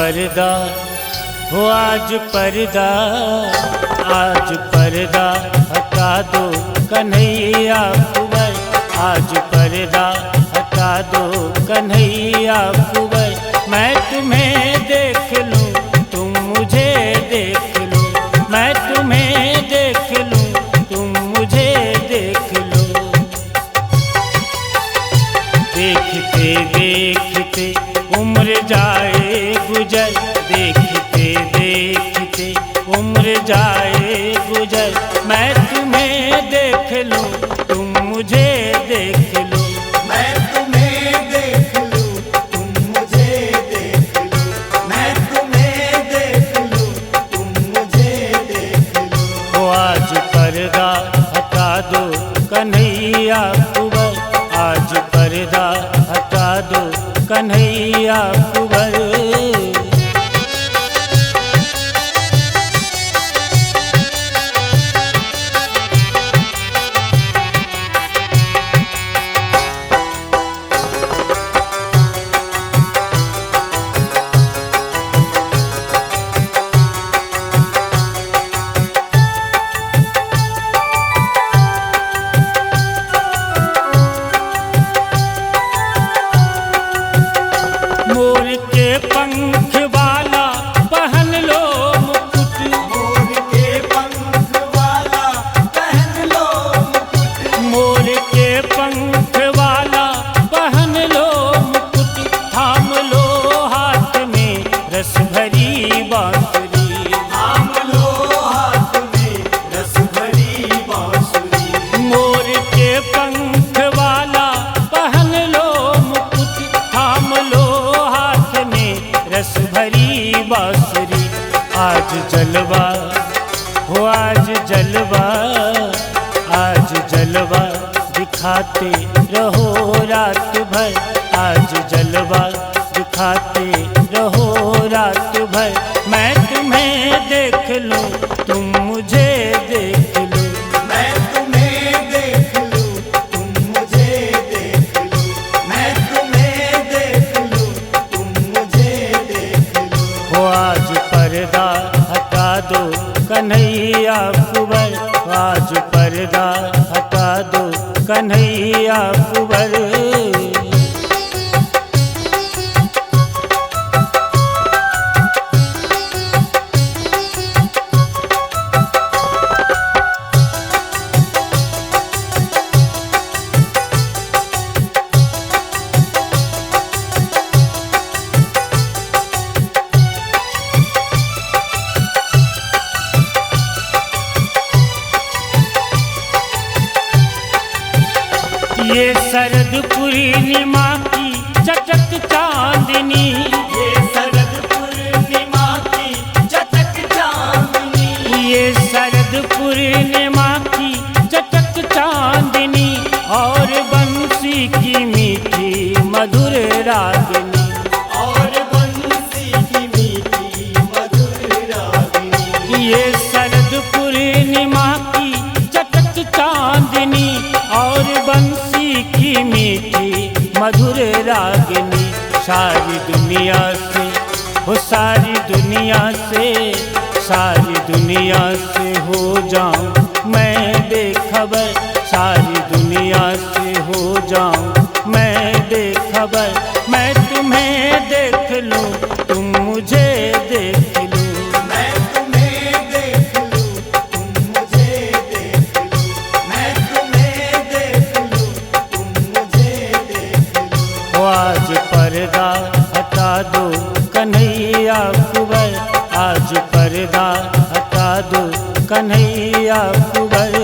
पर्दा हो आज पर्दा, आज पर्दा हटा दो कन्हैया कुंवर, आज पर्दा हटा दो कन्हैया कुंवर। मैं तुम्हें देख लूं तुम मुझे देख लो, मैं तुम्हें देख लूं तुम मुझे देख लो। देखते देखते उम्र जाए गुजर, देखते देखते उम्र जाए गुजर। मैं तुम्हें देख लूं तुम मुझे देख लो, मैं तुम्हें देख लूं तुम मुझे देख लो, मैं तुम्हें देख लूं तुम मुझे देख लो। ओ आज पर्दा हटा दो कन्हैया कुंवर, आज पर्दा हटा दो कन्हैया कुंवर। मोर के पंख वाला पहन लो मुकुट, मोर के पंख वाला पहन लो मुकुट, मोर के पंख वाला पहन लो मुकुट। थाम लो हाथ में रस भरी बांसुरी, थाम लो हाथ में रस भरी बांसुरी। मोर के पंख वाला पहन लो मुकुट, थाम लो हाथ में रस भरी बांसुरी। आज जलवा हो आज जलवा, आज जलवा दिखाते रहो रात भर, आज जलवा दिखाते रहो रात भर। मैं तुम्हें देख लूं तुम मुझे देख लो, मैं तुम्हें देख लूं तुम मुझे देख लो, मैं तुम्हें देख लूं तुम मुझे देख लो। हो आज पर्दा हटा दो कन्हैया कुंवर, आज पर्दा हटा दो कन्हैया कुंवर। ये शरद पूर्णिमा की चटक चांदनी, ये शरद पूर्णिमा की चटक चांदनी, ये शरद पूर्णिमा की चटक चांदनी। और बंसी की मीठी मधुर रागिनी, और बंसी की मीठी मधुर रागिनी। ये शरद पूर्णिमा की चटक चांदनी और बंसी की मीठी मधुर रागिनी। सारी दुनिया से हो सारी दुनिया से, सारी दुनिया से हो जाऊं मैं बेखबर, सारी दुनिया से हो जाऊं मैं बेखबर। मैं तुम्हें देख लूं तुम मुझे देख लो, मैं तुम्हें देख लूं तुम मुझे देख लो, मैं तुम्हें देख लूं तुम मुझे देख लो। ओ आज पर्दा हटा दो कन्हैया कुंवर, आज पर्दा हटा दो कन्हैया कुंवर।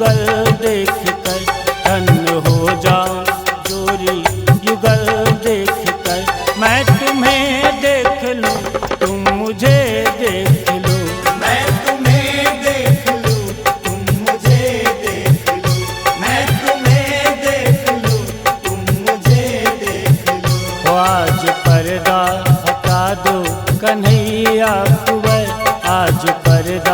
युगल देख कर धन्य हो जाऊं जोड़ी युगल देख कर। मैं तुम्हें देख लूं तुम मुझे देख लो, मैं तुम्हें देख लूं तुम मुझे देख लो, मैं तुम्हें देख लूं तुम मुझे देख लो। आज पर्दा हटा दो कन्हैया कुंवर, आज पर्दा